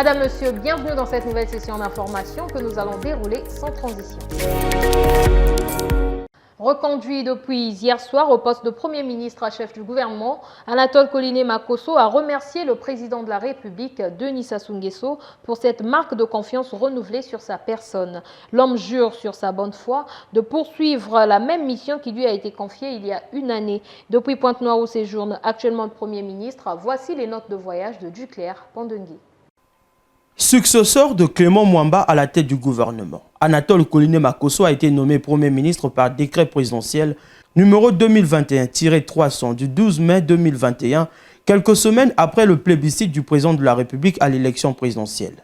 Madame, Monsieur, bienvenue dans cette nouvelle session d'information que nous allons dérouler sans transition. Reconduit depuis hier soir au poste de Premier ministre à chef du gouvernement, Anatole Coliné Makosso a remercié le président de la République, Denis Sassou Nguesso, pour cette marque de confiance renouvelée sur sa personne. L'homme jure sur sa bonne foi de poursuivre la même mission qui lui a été confiée il y a une année. Depuis Pointe-Noire où séjourne actuellement le Premier ministre, voici les notes de voyage de Duclerc Pandengui. Successeur de Clément Mwamba à la tête du gouvernement, Anatole Coliné Makosso a été nommé Premier ministre par décret présidentiel numéro 2021-300 du 12 mai 2021, quelques semaines après le plébiscite du président de la République à l'élection présidentielle.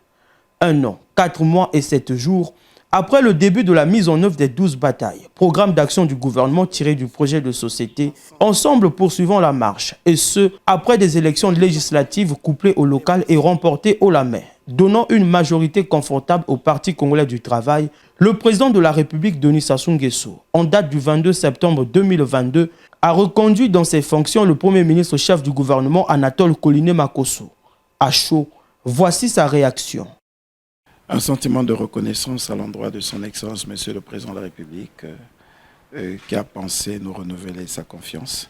1 an, 4 mois et 7 jours après le début de la mise en œuvre des 12 batailles, programme d'action du gouvernement tiré du projet de société, ensemble poursuivant la marche, et ce, après des élections législatives couplées au local et remportées haut la main. Donnant une majorité confortable au Parti congolais du travail, le président de la République, Denis Sassou Nguesso, en date du 22 septembre 2022, a reconduit dans ses fonctions le Premier ministre chef du gouvernement, Anatole Coliné Makosso. À chaud, voici sa réaction. Un sentiment de reconnaissance à l'endroit de son Excellence, Monsieur le Président de la République, qui a pensé nous renouveler sa confiance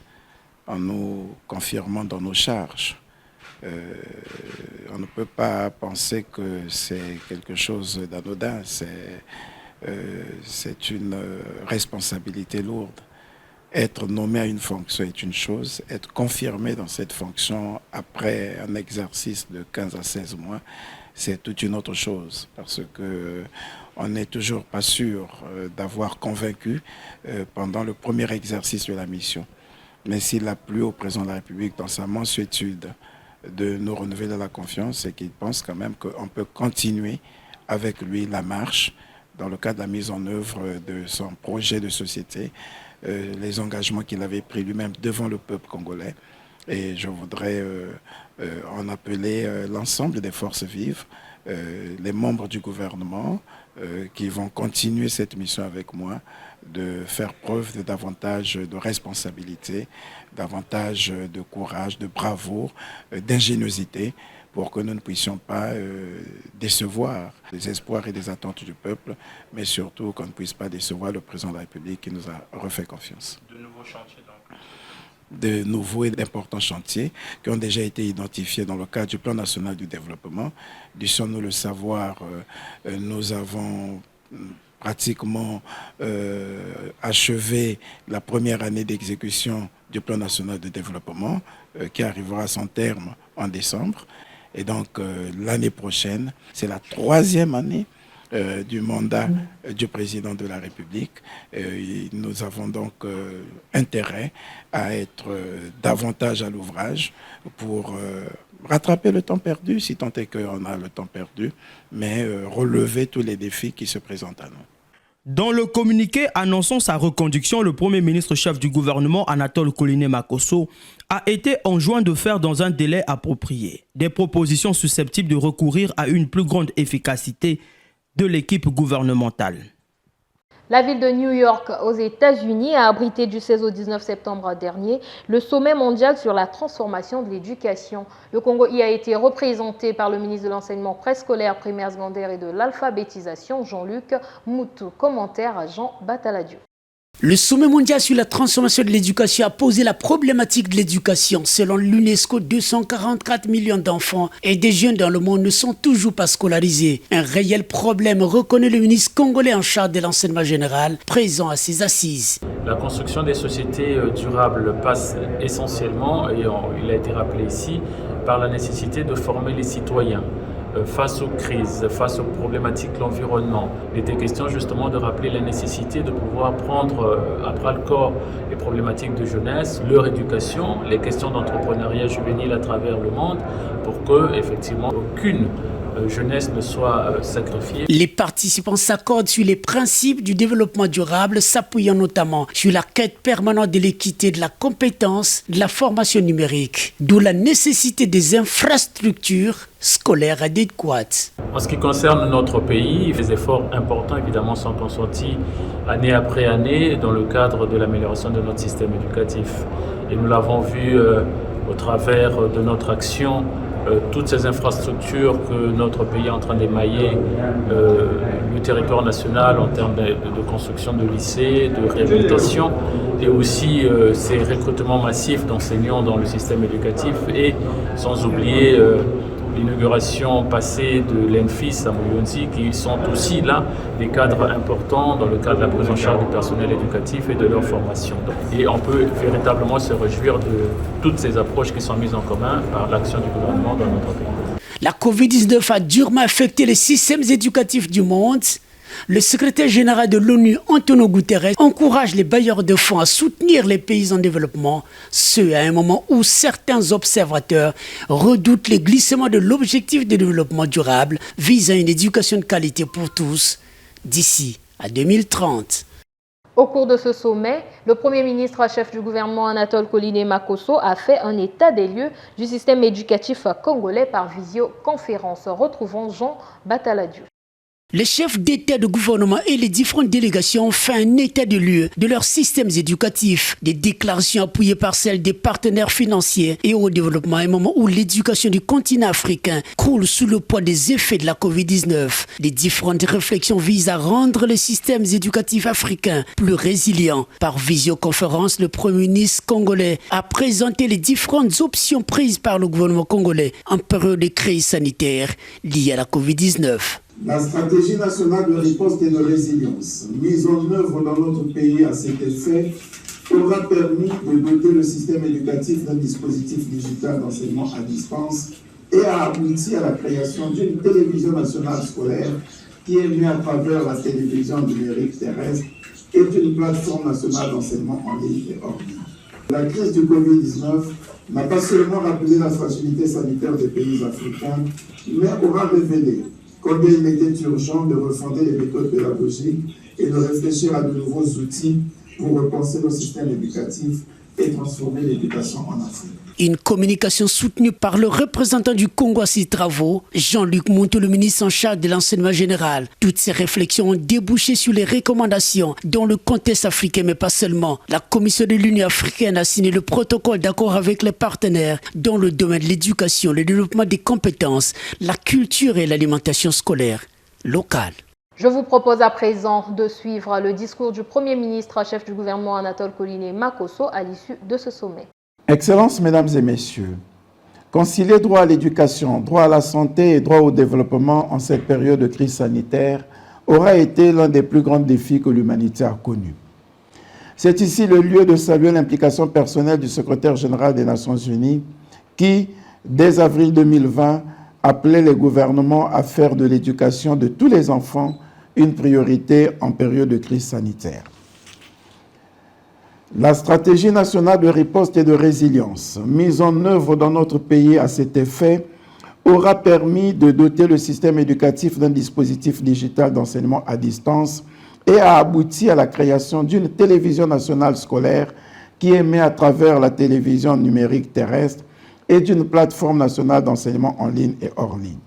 en nous confirmant dans nos charges. On ne peut pas penser que c'est quelque chose d'anodin, c'est une responsabilité lourde. Être nommé à une fonction est une chose, être confirmé dans cette fonction après un exercice de 15 à 16 mois, c'est toute une autre chose, parce qu'on n'est toujours pas sûr d'avoir convaincu pendant le premier exercice de la mission. Mais s'il a plu au président de la République dans sa mansuétude de nous renouveler la confiance, c'est qu'il pense quand même qu'on peut continuer avec lui la marche dans le cadre de la mise en œuvre de son projet de société, les engagements qu'il avait pris lui-même devant le peuple congolais. Et je voudrais en appeler l'ensemble des forces vives, les membres du gouvernement qui vont continuer cette mission avec moi, de faire preuve de davantage de responsabilité, davantage de courage, de bravoure, d'ingéniosité, pour que nous ne puissions pas décevoir les espoirs et les attentes du peuple, mais surtout qu'on ne puisse pas décevoir le président de la République qui nous a refait confiance. De nouveaux chantiers donc. De nouveaux et d'importants chantiers qui ont déjà été identifiés dans le cadre du plan national du développement. Dût-nous le savoir, nous avons pratiquement achevé la première année d'exécution du plan national de développement qui arrivera à son terme en décembre. Et donc l'année prochaine, c'est la 3e année du mandat du président de la République. Nous avons donc intérêt à être davantage à l'ouvrage pour rattraper le temps perdu, si tant est qu'on a le temps perdu, mais relever tous les défis qui se présentent à nous. Dans le communiqué annonçant sa reconduction, le Premier ministre chef du gouvernement, Anatole Coliné Makosso, a été enjoint de faire dans un délai approprié des propositions susceptibles de recourir à une plus grande efficacité de l'équipe gouvernementale. La ville de New York, aux États-Unis, a abrité du 16 au 19 septembre dernier le sommet mondial sur la transformation de l'éducation. Le Congo y a été représenté par le ministre de l'Enseignement préscolaire, primaire, secondaire et de l'alphabétisation, Jean-Luc Moutou. Commentaire à Jean Bataladieu. Le sommet mondial sur la transformation de l'éducation a posé la problématique de l'éducation. Selon l'UNESCO, 244 millions d'enfants et des jeunes dans le monde ne sont toujours pas scolarisés. Un réel problème, reconnaît le ministre congolais en charge de l'enseignement général, présent à ses assises. La construction des sociétés durables passe essentiellement, et il a été rappelé ici, par la nécessité de former les citoyens. Face aux crises, face aux problématiques de l'environnement. Il était question justement de rappeler la nécessité de pouvoir prendre à bras le corps les problématiques de jeunesse, leur éducation, les questions d'entrepreneuriat juvénile à travers le monde, pour que effectivement aucune jeunesse ne soit sacrifiée. Les participants s'accordent sur les principes du développement durable, s'appuyant notamment sur la quête permanente de l'équité, de la compétence, de la formation numérique, d'où la nécessité des infrastructures scolaires adéquates. En ce qui concerne notre pays, des efforts importants évidemment sont consentis année après année dans le cadre de l'amélioration de notre système éducatif. Et nous l'avons vu au travers de notre action toutes ces infrastructures que notre pays est en train d'émailler le territoire national en termes de construction de lycées, de réhabilitation, et aussi ces recrutements massifs d'enseignants dans le système éducatif, et sans oublier l'inauguration passée de l'ENFIS à Mouyonzi, qui sont aussi là des cadres importants dans le cadre de la prise en charge du personnel éducatif et de leur formation. Et on peut véritablement se réjouir de toutes ces approches qui sont mises en commun par l'action du gouvernement dans notre pays. La Covid-19 a durement affecté les systèmes éducatifs du monde. Le secrétaire général de l'ONU, Antonio Guterres, encourage les bailleurs de fonds à soutenir les pays en développement, ce à un moment où certains observateurs redoutent les glissements de l'objectif de développement durable visant une éducation de qualité pour tous d'ici à 2030. Au cours de ce sommet, le Premier ministre chef du gouvernement Anatole Koliné Makosso a fait un état des lieux du système éducatif congolais par visioconférence. Retrouvons Jean Bataladiou. Les chefs d'État de gouvernement et les différentes délégations ont fait un état de lieu de leurs systèmes éducatifs, des déclarations appuyées par celles des partenaires financiers et au développement à un moment où l'éducation du continent africain croule sous le poids des effets de la Covid-19. Les différentes réflexions visent à rendre les systèmes éducatifs africains plus résilients. Par visioconférence, le Premier ministre congolais a présenté les différentes options prises par le gouvernement congolais en période de crise sanitaire liée à la Covid-19. La stratégie nationale de riposte et de résilience mise en œuvre dans notre pays à cet effet aura permis de doter le système éducatif d'un dispositif digital d'enseignement à distance et a abouti à la création d'une télévision nationale scolaire qui est mise à travers la télévision numérique terrestre et d'une plateforme nationale d'enseignement en ligne et hors ligne. La crise du Covid-19 n'a pas seulement rappelé la fragilité sanitaire des pays africains, mais aura révélé combien il était urgent de refonder les méthodes pédagogiques et de réfléchir à de nouveaux outils pour repenser nos systèmes éducatifs et transformer l'éducation en Afrique. Une communication soutenue par le représentant du Congo à ces travaux, Jean-Luc Montou, le ministre en charge de l'enseignement général. Toutes ces réflexions ont débouché sur les recommandations dans le contexte africain, mais pas seulement. La Commission de l'Union africaine a signé le protocole d'accord avec les partenaires dans le domaine de l'éducation, le développement des compétences, la culture et l'alimentation scolaire locale. Je vous propose à présent de suivre le discours du Premier ministre chef du gouvernement Anatole Koliné Makosso à l'issue de ce sommet. Excellences, mesdames et messieurs, concilier droit à l'éducation, droit à la santé et droit au développement en cette période de crise sanitaire aura été l'un des plus grands défis que l'humanité a connus. C'est ici le lieu de saluer l'implication personnelle du secrétaire général des Nations Unies qui, dès avril 2020, appelait les gouvernements à faire de l'éducation de tous les enfants une priorité en période de crise sanitaire. La stratégie nationale de riposte et de résilience mise en œuvre dans notre pays à cet effet aura permis de doter le système éducatif d'un dispositif digital d'enseignement à distance et a abouti à la création d'une télévision nationale scolaire qui émet à travers la télévision numérique terrestre et d'une plateforme nationale d'enseignement en ligne et hors ligne.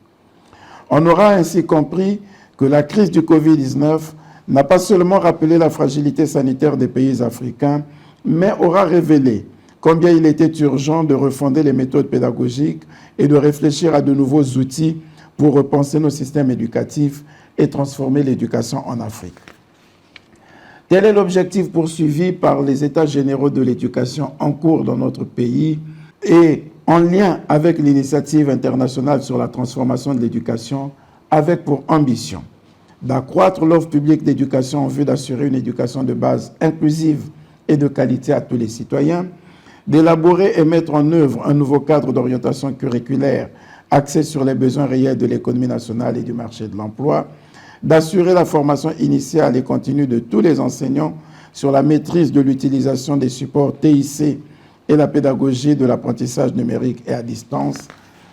On aura ainsi compris que la crise du Covid-19 n'a pas seulement rappelé la fragilité sanitaire des pays africains, mais aura révélé combien il était urgent de refonder les méthodes pédagogiques et de réfléchir à de nouveaux outils pour repenser nos systèmes éducatifs et transformer l'éducation en Afrique. Tel est l'objectif poursuivi par les États généraux de l'éducation en cours dans notre pays et en lien avec l'initiative internationale sur la transformation de l'éducation, avec pour ambition d'accroître l'offre publique d'éducation en vue d'assurer une éducation de base inclusive et de qualité à tous les citoyens, d'élaborer et mettre en œuvre un nouveau cadre d'orientation curriculaire axé sur les besoins réels de l'économie nationale et du marché de l'emploi, d'assurer la formation initiale et continue de tous les enseignants sur la maîtrise de l'utilisation des supports TIC et la pédagogie de l'apprentissage numérique et à distance,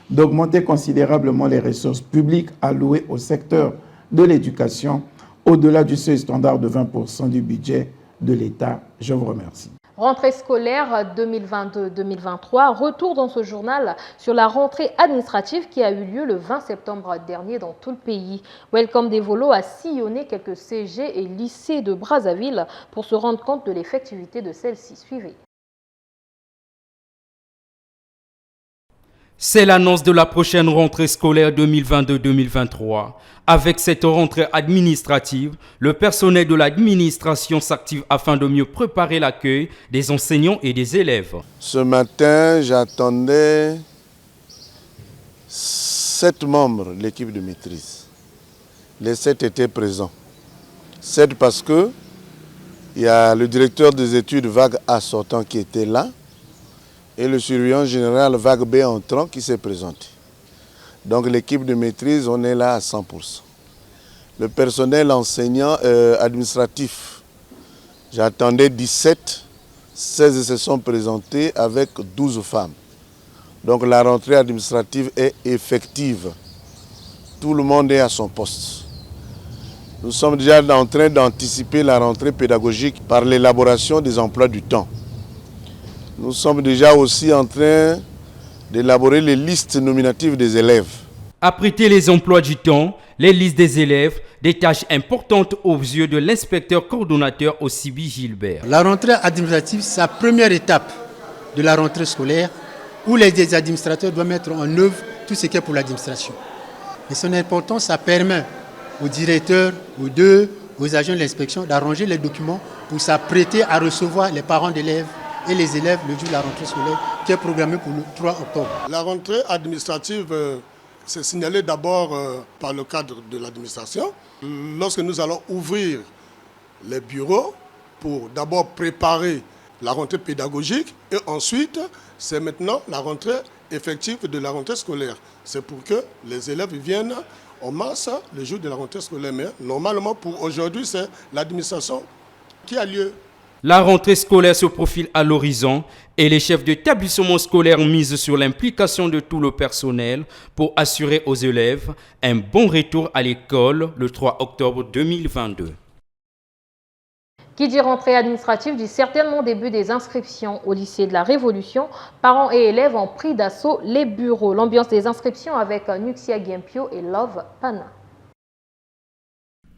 d'augmenter considérablement les ressources publiques allouées au secteur de l'éducation au-delà du seuil standard de 20% du budget de l'État. Je vous remercie. Rentrée scolaire 2022-2023, retour dans ce journal sur la rentrée administrative qui a eu lieu le 20 septembre dernier dans tout le pays. Welcome Devolo a sillonné quelques CG et lycées de Brazzaville pour se rendre compte de l'effectivité de celle-ci. Suivez. C'est l'annonce de la prochaine rentrée scolaire 2022-2023. Avec cette rentrée administrative, le personnel de l'administration s'active afin de mieux préparer l'accueil des enseignants et des élèves. Ce matin, j'attendais 7 membres de l'équipe de maîtrise. Les 7 étaient présents. 7 parce que il y a le directeur des études vague A sortant qui était là et le surveillant général vague B entrant qui s'est présenté. Donc l'équipe de maîtrise, on est là à 100%. Le personnel enseignant administratif, j'attendais 17, 16 se sont présentés avec 12 femmes. Donc la rentrée administrative est effective. Tout le monde est à son poste. Nous sommes déjà en train d'anticiper la rentrée pédagogique par l'élaboration des emplois du temps. Nous sommes déjà aussi en train d'élaborer les listes nominatives des élèves. Apprêter les emplois du temps, les listes des élèves, des tâches importantes aux yeux de l'inspecteur coordonnateur au CIBI Gilbert. La rentrée administrative, c'est la première étape de la rentrée scolaire où les administrateurs doivent mettre en œuvre tout ce qui est pour l'administration. Et son importance, ça permet aux directeurs, aux agents de l'inspection d'arranger les documents pour s'apprêter à recevoir les parents d'élèves et les élèves le jour de la rentrée scolaire qui est programmée pour le 3 octobre. La rentrée administrative, c'est signalé d'abord par le cadre de l'administration. Lorsque nous allons ouvrir les bureaux pour d'abord préparer la rentrée pédagogique et ensuite, c'est maintenant la rentrée effective de la rentrée scolaire. C'est pour que les élèves viennent en masse le jour de la rentrée scolaire. Mais normalement, pour aujourd'hui, c'est l'administration qui a lieu. La rentrée scolaire se profile à l'horizon et les chefs d'établissement scolaire misent sur l'implication de tout le personnel pour assurer aux élèves un bon retour à l'école le 3 octobre 2022. Qui dit rentrée administrative dit certainement début des inscriptions au lycée de la Révolution. Parents et élèves ont pris d'assaut les bureaux. L'ambiance des inscriptions avec Nuxia Giempio et Love Pana.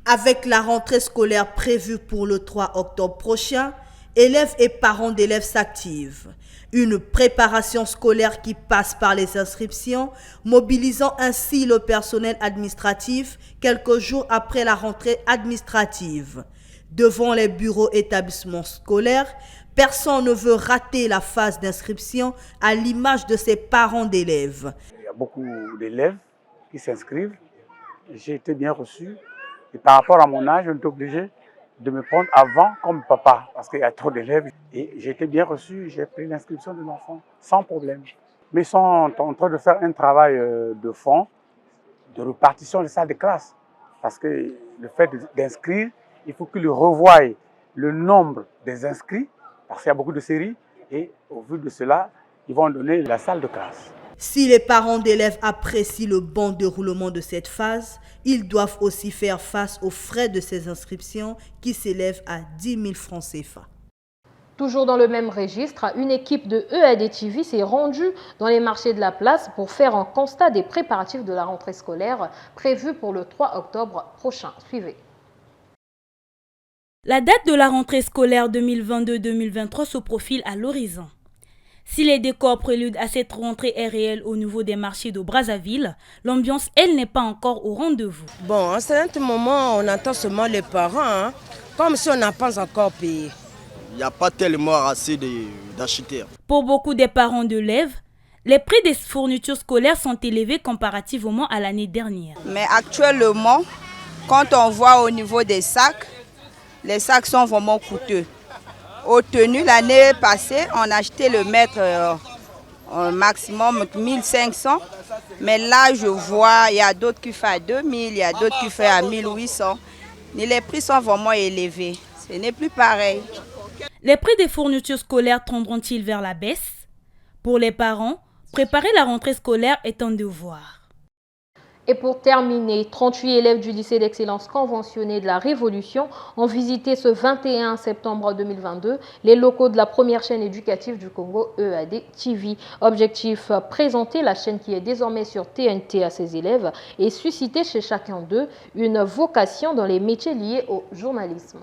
Avec la rentrée scolaire prévue pour le 3 octobre prochain, élèves et parents d'élèves s'activent. Une préparation scolaire qui passe par les inscriptions, mobilisant ainsi le personnel administratif quelques jours après la rentrée administrative. Devant les bureaux établissements scolaires, personne ne veut rater la phase d'inscription à l'image de ses parents d'élèves. Il y a beaucoup d'élèves qui s'inscrivent. J'ai été bien reçu. Et par rapport à mon âge, on est obligé de me prendre avant comme papa, parce qu'il y a trop d'élèves. Et j'ai été bien reçu, j'ai pris l'inscription de l'enfant sans problème. Mais ils sont en train de faire un travail de fond, de répartition des salles de classe. Parce que le fait d'inscrire, il faut qu'ils revoient le nombre des inscrits, parce qu'il y a beaucoup de séries. Et au vu de cela, ils vont donner la salle de classe. Si les parents d'élèves apprécient le bon déroulement de cette phase, ils doivent aussi faire face aux frais de ces inscriptions qui s'élèvent à 10 000 francs CFA. Toujours dans le même registre, une équipe de EAD TV s'est rendue dans les marchés de la place pour faire un constat des préparatifs de la rentrée scolaire prévue pour le 3 octobre prochain. Suivez. La date de la rentrée scolaire 2022-2023 se profile à l'horizon. Si les décors préludent à cette rentrée est réelle au niveau des marchés de Brazzaville, l'ambiance, elle, n'est pas encore au rendez-vous. Bon, en ce moment, on attend seulement les parents, comme si on n'a pas encore payé. Il n'y a pas tellement assez d'acheteurs. Pour beaucoup des parents d'élèves, les prix des fournitures scolaires sont élevés comparativement à l'année dernière. Mais actuellement, quand on voit au niveau des sacs, les sacs sont vraiment coûteux. Aux tenues, l'année passée, on achetait le mètre au maximum 1500. Mais là, je vois, il y a d'autres qui font à 2000, il y a d'autres qui font à 1800. Mais les prix sont vraiment élevés. Ce n'est plus pareil. Les prix des fournitures scolaires tendront-ils vers la baisse? Pour les parents, préparer la rentrée scolaire est un devoir. Et pour terminer, 38 élèves du lycée d'excellence conventionné de la Révolution ont visité ce 21 septembre 2022 les locaux de la première chaîne éducative du Congo, EAD TV. Objectif, présenter la chaîne qui est désormais sur TNT à ses élèves et susciter chez chacun d'eux une vocation dans les métiers liés au journalisme.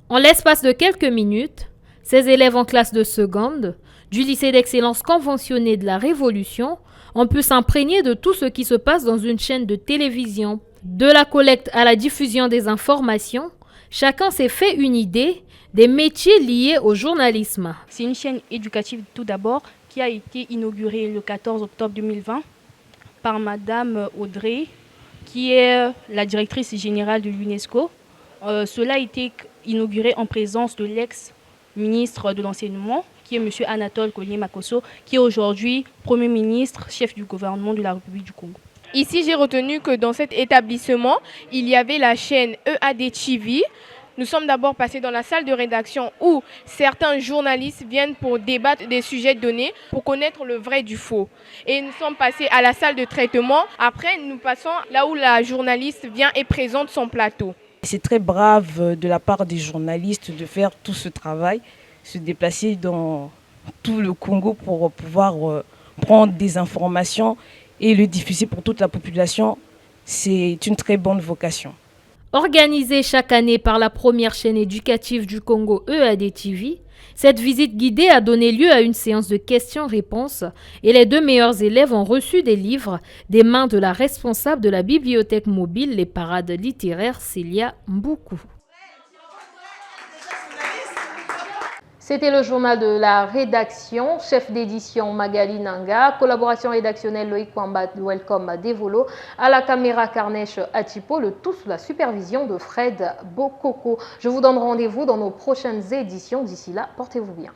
En l'espace de quelques minutes, Ces élèves en classe de seconde du lycée d'excellence conventionné de la Révolution ont pu s'imprégner de tout ce qui se passe dans une chaîne de télévision. De la collecte à la diffusion des informations, chacun s'est fait une idée des métiers liés au journalisme. C'est une chaîne éducative tout d'abord qui a été inaugurée le 14 octobre 2020 par Madame Audrey, qui est la directrice générale de l'UNESCO. Cela a été inauguré en présence de l'ex-ministre de l'Enseignement, qui est M. Anatole Koliné Makosso, qui est aujourd'hui Premier ministre, chef du gouvernement de la République du Congo. Ici, j'ai retenu que dans cet établissement, il y avait la chaîne EAD TV. Nous sommes d'abord passés dans la salle de rédaction où certains journalistes viennent pour débattre des sujets donnés, pour connaître le vrai du faux. Et nous sommes passés à la salle de traitement. Après, nous passons là où la journaliste vient et présente son plateau. C'est très brave de la part des journalistes de faire tout ce travail, se déplacer dans tout le Congo pour pouvoir prendre des informations et le diffuser pour toute la population. C'est une très bonne vocation. Organisée chaque année par la première chaîne éducative du Congo, EAD TV, cette visite guidée a donné lieu à une séance de questions-réponses et les 2 meilleurs élèves ont reçu des livres des mains de la responsable de la bibliothèque mobile Les Parades littéraires, Célia Mboukou. C'était le journal de la rédaction, chef d'édition Magali Nanga, collaboration rédactionnelle Loïc Wamba, Welcome Devolo, à la caméra Karnesh Atipo, le tout sous la supervision de Fred Bokoko. Je vous donne rendez-vous dans nos prochaines éditions. D'ici là, portez-vous bien.